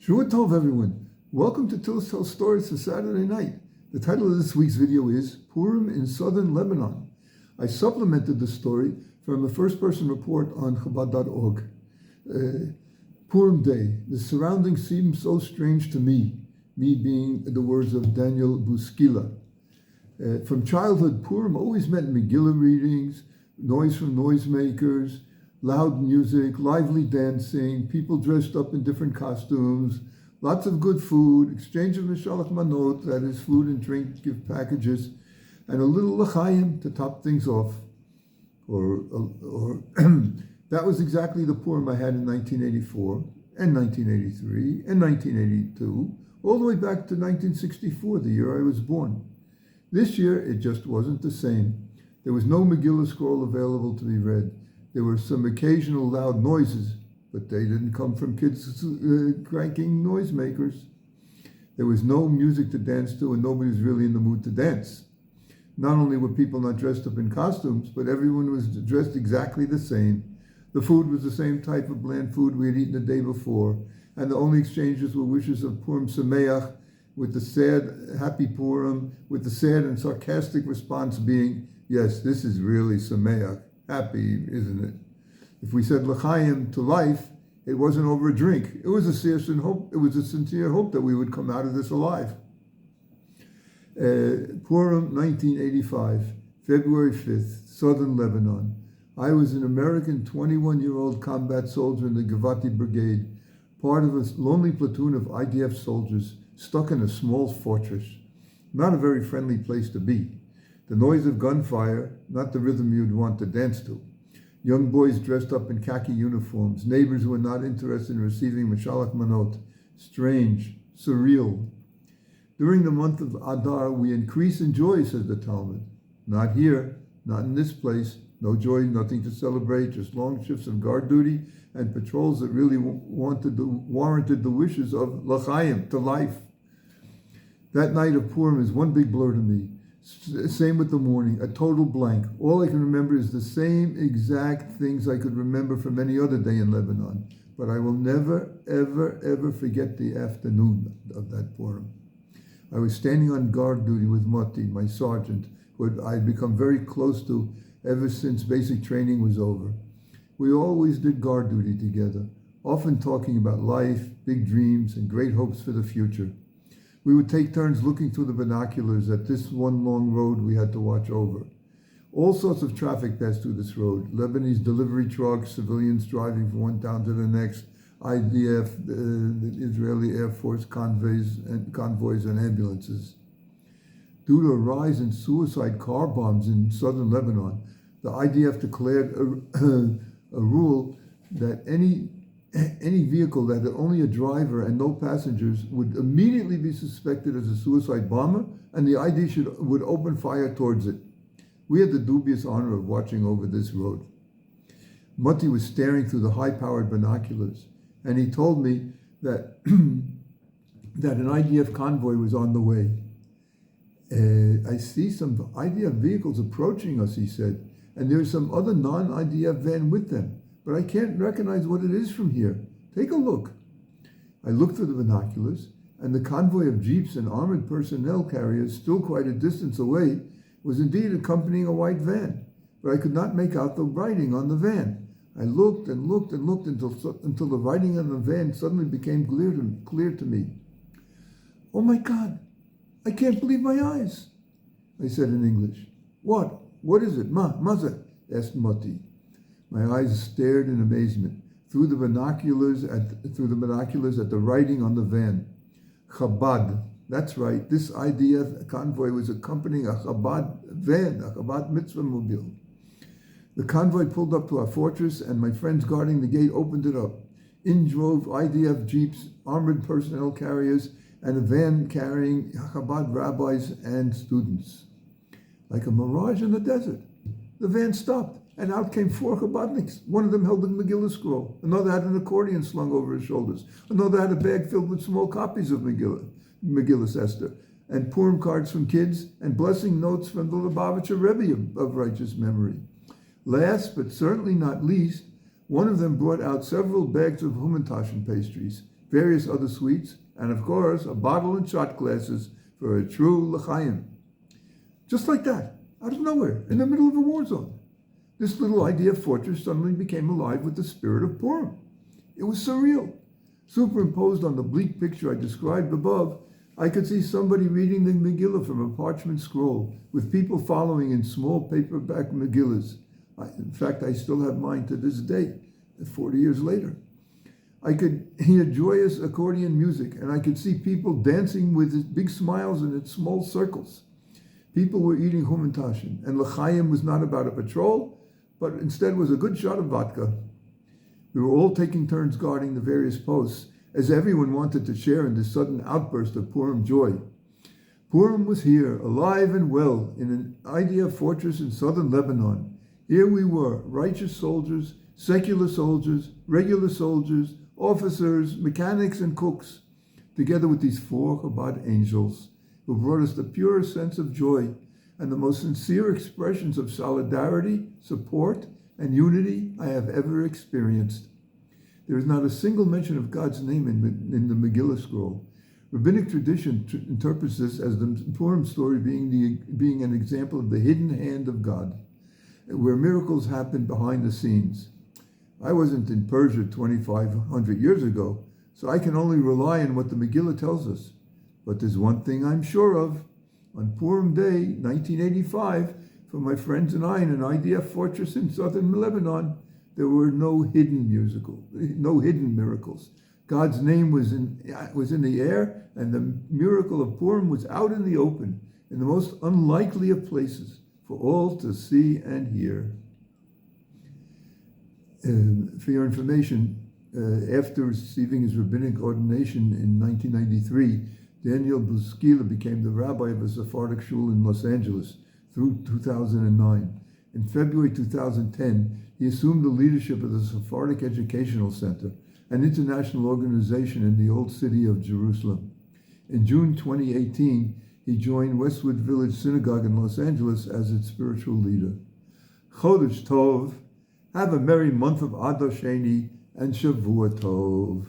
Shua Tov, everyone. Welcome to Till's Tell Stories for Saturday night. The title of this week's video is Purim in Southern Lebanon. I supplemented the story from a first-person report on Chabad.org. Purim Day. The surroundings seem so strange to me being the words of Daniel Buskila. From childhood, Purim always meant Megillah readings, noise from noisemakers, loud music, lively dancing, people dressed up in different costumes, lots of good food, exchange of mishalach manot, that is food and drink gift packages, and a little l'chaim to top things off. Or that was exactly the Purim I had in 1984 and 1983 and 1982, all the way back to 1964, the year I was born. This year, it just wasn't the same. There was no Megillah scroll available to be read. There were some occasional loud noises, but they didn't come from kids cranking noisemakers. There was no music to dance to, and nobody was really in the mood to dance. Not only were people not dressed up in costumes, but everyone was dressed exactly the same. The food was the same type of bland food we had eaten the day before, and the only exchanges were wishes of Purim Sameach, with the sad, happy Purim, with the sad and sarcastic response being, yes, this is really Sameach. Happy, isn't it? If we said l'chaim to life, it wasn't over a drink. It was a sincere hope. It was a sincere hope that we would come out of this alive. Purim, 1985, February 5th, Southern Lebanon. I was an American 21-year-old combat soldier in the Givati Brigade, part of a lonely platoon of IDF soldiers stuck in a small fortress. Not a very friendly place to be. The noise of gunfire, not the rhythm you'd want to dance to. Young boys dressed up in khaki uniforms, neighbors who were not interested in receiving Mashalach Manot. Strange, surreal. During the month of Adar, we increase in joy, says the Talmud. Not here, not in this place. No joy, nothing to celebrate, just long shifts of guard duty and patrols that really warranted the wishes of l'chaim, to life. That night of Purim is one big blur to me. Same with the morning, a total blank. All I can remember is the same exact things I could remember from any other day in Lebanon. But I will never, ever, ever forget the afternoon of that Purim. I was standing on guard duty with Moti, my sergeant, who I had become very close to ever since basic training was over. We always did guard duty together, often talking about life, big dreams, and great hopes for the future. We would take turns looking through the binoculars at this one long road we had to watch over. All sorts of traffic passed through this road. Lebanese delivery trucks, civilians driving from one town to the next, IDF, the Israeli Air Force convoys and ambulances. Due to a rise in suicide car bombs in southern Lebanon, the IDF declared a rule that any vehicle that had only a driver and no passengers would immediately be suspected as a suicide bomber, and the ID would open fire towards it. We had the dubious honor of watching over this road. Moti was staring through the high-powered binoculars, and he told me that that an IDF convoy was on the way. I see some IDF vehicles approaching us, he said, and there's some other non-IDF van with them, but I can't recognize what it is from here. Take a look. I looked through the binoculars, and the convoy of jeeps and armored personnel carriers, still quite a distance away, was indeed accompanying a white van, but I could not make out the writing on the van. I looked and looked and looked until the writing on the van suddenly became clear to me. Oh my God, I can't believe my eyes, I said in English. What? What is it? Maza? Asked Moti. My eyes stared in amazement through the binoculars at the writing on the van. Chabad. That's right. This IDF convoy was accompanying a Chabad van, a Chabad mitzvah mobile. The convoy pulled up to our fortress, and my friends guarding the gate opened it up. In drove IDF jeeps, armored personnel carriers, and a van carrying Chabad rabbis and students. Like a mirage in the desert. The van stopped, and out came 4 Chabadniks. One of them held a Megillah scroll. Another had an accordion slung over his shoulders. Another had a bag filled with small copies of Megillah Esther, and Purim cards from kids, and blessing notes from the Lubavitcher Rebbe of righteous memory. Last, but certainly not least, one of them brought out several bags of Humantaschen pastries, various other sweets, and of course, a bottle and shot glasses for a true l'chaim. Just like that, out of nowhere, in the middle of a war zone. This little idea fortress suddenly became alive with the spirit of Purim. It was surreal. Superimposed on the bleak picture I described above, I could see somebody reading the Megillah from a parchment scroll, with people following in small paperback Megillahs. In fact, I still have mine to this day, 40 years later. I could hear joyous accordion music, and I could see people dancing with big smiles and in small circles. People were eating humintashen, and l'chaim was not about a patrol, but instead was a good shot of vodka. We were all taking turns guarding the various posts, as everyone wanted to share in this sudden outburst of Purim joy. Purim was here, alive and well, in an idea fortress in southern Lebanon. Here we were, righteous soldiers, secular soldiers, regular soldiers, officers, mechanics, and cooks, together with these 4 Chabad angels, who brought us the purest sense of joy and the most sincere expressions of solidarity, support, and unity I have ever experienced. There is not a single mention of God's name in the Megillah scroll. Rabbinic tradition interprets this as the Purim story being an example of the hidden hand of God, where miracles happen behind the scenes. I wasn't in Persia 2,500 years ago, so I can only rely on what the Megillah tells us. But there's one thing I'm sure of. On Purim Day, 1985, for my friends and I in an IDF fortress in southern Lebanon, there were no hidden miracles. God's name was in the air, and the miracle of Purim was out in the open, in the most unlikely of places, for all to see and hear. For your information, after receiving his rabbinic ordination in 1993, Daniel Buskila became the rabbi of a Sephardic shul in Los Angeles through 2009. In February 2010, he assumed the leadership of the Sephardic Educational Center, an international organization in the Old City of Jerusalem. In June 2018, he joined Westwood Village Synagogue in Los Angeles as its spiritual leader. Chodesh Tov, have a merry month of Adar Sheni and Shavua Tov.